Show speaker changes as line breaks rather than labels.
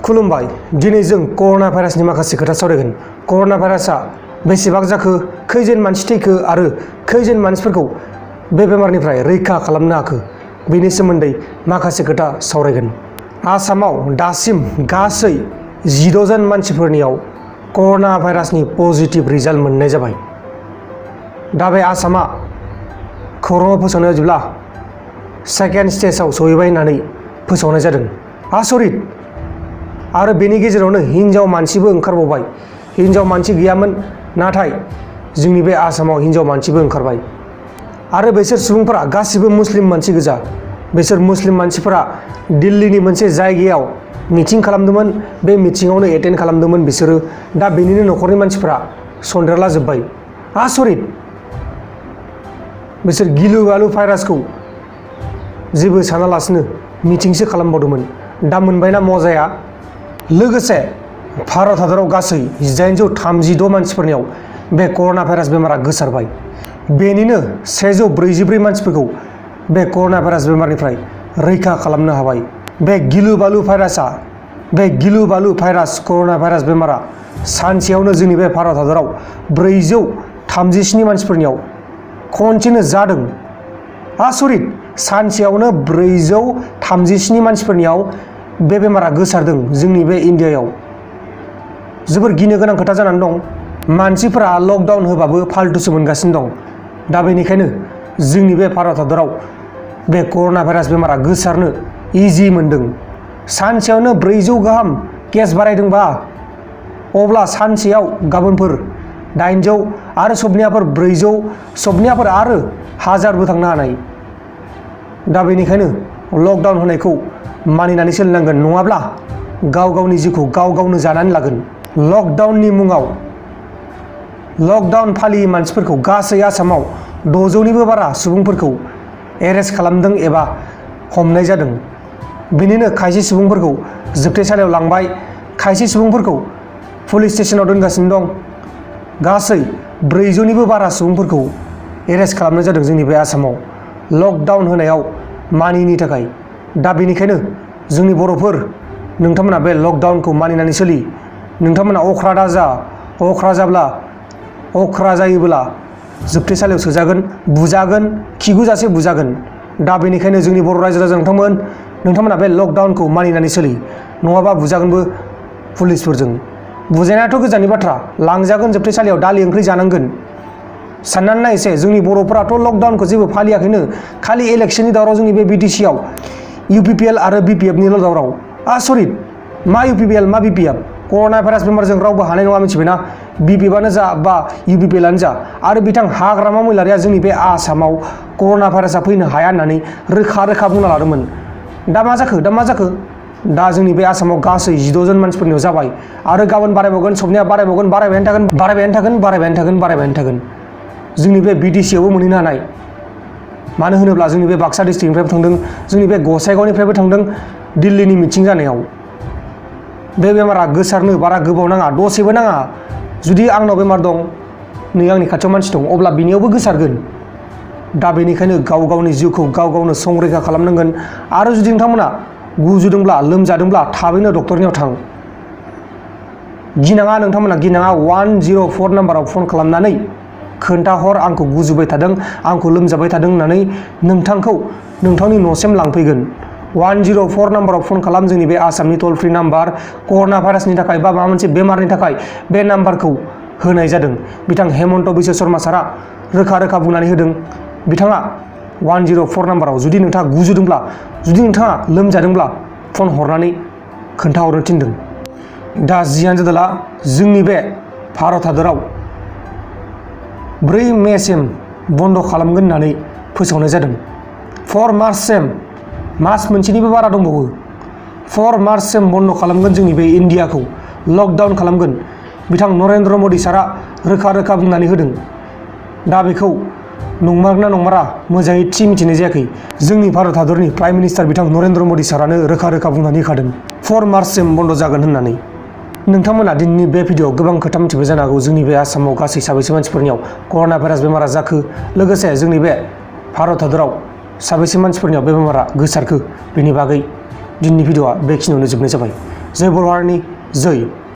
खुलुमबाय। दिनै जों कर'ना भाइरासनि माखासे खोथा सावरायगोन। कर'ना भाइरासआ बेसेबां जाखो, खैजोन मानसि थैखो आरो खैजोन मानसिफोरखौ बे बेमारनिफ्राय रैखा खालामनो हाखो, बेनि सोमोन्दै माखासे खोथा सावरायगोन। आसामाव दासिम गासै 16 जन मानसिफोरनियाव कर'ना भाइरासनि पजिटिभ रिजाल्ट मोननाय जाबाय। दा बे आसामा खौराङाव फोसावनाय बायदिब्ला सेकेन्ड स्टेजाव सहैबाय होननानै फोसावनाय जादों। आसरित! आरो बेनि गेजेरावनो हिनजाव मानसिबो ओंखारबावबाय। हिनजाव मानसि गैयामोन, नाथाय जोंनि बे आसामाव हिनजाव मानसिबो ओंखारबाय। आरो बिसोर सुबुंफोरा गासिबो मुस्लिम मानसि गोजा। बिसोर मुस्लिम मानसिफोरा दिल्लीनि मोनसे जायगायाव मिटिं खालामदोंमोन। बे मिटिङावनो एटेन्ड खालामदोंमोन बिसोरो। दा बेनिनो न'खरनि मानसिफोरा सन्देरला जोब्बाय। आसरित! बिसोर गिलु बालु भाइरासखौ जेबो सानालासिनो मिटिंसो खालामबावदोंमोन। दा मोनबायना मजाया? लोगोसे भारत हादराव गासै 836 मानसिफोरनियाव बे कर'ना भाइरास बेमारा गोसारबाय। बेनिनो 144 मानसिफोरखौ बे कर'ना भाइरास बेमारनिफ्राय रैखा खालामनो हाबाय। बे गिलु बालु भाइरास कर'ना भाइरास बेमारा सानसेयावनो जोंनि बे भारत हादराव 437 मानसिफोरनियाव खनसेनो जादों। आसरित! सानसेयावनो 437 मानसिफोरनियाव बे बेमारा गोसारदों जोंनि बे इन्डियायाव। जोबोर गिनो गोनां खोथा जानानै दं। मानसिफोरा लकडाउन होबाबो फाल्तुसो मोनगासिनो दं। दा बेनिखायनो जोंनि बे भारत हादराव बे कर'ना भाइरास बेमारा गोसारनो इजि मोनदों। सानसेयावनो 400 गाहाम केस बारायदोंबा, अब्ला सानसेयाव गाबोनफोर 800 आरो सबनियाफोर 400, सबनियाफोर आरो 1000बो थांनो हानाय। दा बेनिखायनो लकडाउन होनायखौ मानिनानै सोलिनांगोन, नङाब्ला गाव गावनि जिउखौ गाव गावनो जानानै लागोन। लकडाउननि मुङाव लकडाउन फालियै मानसिफोरखौ गासै आसामाव 600निबो बारा सुबुंफोरखौ एरेस्ट खालामदों एबा हमनाय जादों। बेनिनो खायसे सुबुंफोरखौ जोबथेसालियाव लांबाय, खायसे सुबुंफोरखौ पुलिस स्टेसनाव दोनगासिनो दं। गासै 400निबो बारा सुबुंफोरखौ एरेस्ट खालामनाय जादों जोंनि बे आसामाव लकडाउन होनायाव मानियैनि थाखाय। दा बेनिखायनो जोंनि बर'फोर, नोंथांमोना बे लकडाउनखौ मानिनानै सोलि। नोंथांमोना अख्रा जायोब्ला जोबथेसालियाव सोजागोन, बुजागोन, खिगुजासे बुजागोन। दा बेनिखायनो जोंनि बर' रायजो राजा नोंथांमोना बे लकडाउनखौ मानिनानै सोलि, नङाबा बुजागोनबो पुलिसफोरजों। बुजायनायाथ' गोजाननि बाथ्रा, लांजागोन जोबथेसालियाव, दालि ओंख्रि जानांगोन। साननानै नाय एसे, जोंनि बर'फोराथ' लकडाउनखौ जेबो फालियाखैनो, खालि इलेक्सननि दावराव जोंनि बे बिटिसिआव UPPL आरो BPFनिल' दावराव। आसरित! मा UPPL, मा BPF? कर'ना भाइरास बेमारजों रावबो हानाय नङा, मिथिबायना? BPFआनो जा बा UPPLआनो जा। आरो बिथां हाग्रामा महिलारिया जोंनि बे आसामाव कर'ना भाइरासआ फैनो हाया होननानै रोखा बुंना लादोंमोन। दा मा जाखो? दा जोंनि बे आसामाव गासै 16 जन मानसिफोरनियाव जाबाय। आरो गाबोन बारायबावगोन, सबनिया बारायबावगोन, बारायबायानो थागोन। जोंनि बे BTCआवबो मोनहैनो हानाय। मानो होनोब्ला जोंनि बे बाक्सा डिस्ट्रिक्टनिफ्रायबो थांदों, जोंनि बे गसाइगावनिफ्रायबो थांदों दिल्लीनि मिटिं जानायाव। बे बेमारा गोसारनो बारा गोबाव नाङा, दसेबो नाङा। जुदि आंनाव बेमार दं, नै आंनि खाथियाव मानसि दं, अब्ला बिनियावबो गोसारगोन। दा बेनिखायनो गाव गावनि जिउखौ गाव गावनो संरैखा खालामनांगोन। आरो जुदि नोंथांमोना गुजुदोंब्ला, लोमजादोंब्ला थाबैनो डक्टरनियाव थां। गिनाङा, नोंथांमोना गिनाङा। 104 नाम्बाराव फन खालामनानै खोन्थाहर, आंखौ गुजुबाय थादों, आंखौ लोमजाबाय थादों होननानै नोंथांखौ नोंथांनि न'सिम लांफैगोन। 104 नाम्बाराव फन खालाम, जोंनि बे आसामनि टल फ्रि नाम्बार। कर'ना भाइरासनि थाखाय बा माबा मोनसे बेमारनि थाखाय बे नाम्बारखौ होनाय जादों। बिथां हेमन्त बिश्व शर्मा सारा रोखा बुंनानै होदों। बिथाङा 104 नाम्बाराव जुदि नोंथाङा गुजुदोंब्ला, जुदि नोंथाङा लोमजादोंब्ला फन हरनानै खोन्थाहरनो थिनदों। दा जियानो जादोला, जोंनि बे भारत हादराव 4 मेसिम बन्द' खालामगोन होननानै फोसावनाय जादों। 4 मार्चसिम, मास मोनसेनिबो बारा दंबावो। 4 मार्चसिम बन्द' खालामगोन जोंनि बे इन्डियाखौ, लकडाउन खालामगोन। बिथां नरेन्द्र मदि सारा रोखा बुंनानै होदों। दा बेखौ नंमारना नंमारा मोजाङै थि मिथिनाय जायाखै। जोंनि भारत हादरनि प्राइम मिनिस्टार बिथां नरेन्द्र मदि सारानो रोखा बुंनानै होखादों 4 मार्चसिम बन्द' जागोन होननानै। नोंथांमोना दिनैनि बे भिडिअ'आव गोबां खोथा मिथिबाय जानो हागौ। जोंनि बे आसामाव गासै साबैसे मानसिफोरनियाव कर'ना भाइरास बेमारा जाखो, लोगोसे जोंनि बे भारत हादराव साबैसे मानसिफोरनियाव बे बेमारा गोसारखो, बेनि बागै दिनैनि भिडिअ'आ बेखिनियावनो जोबनाय जाबाय। जय बर' हारिनि जय।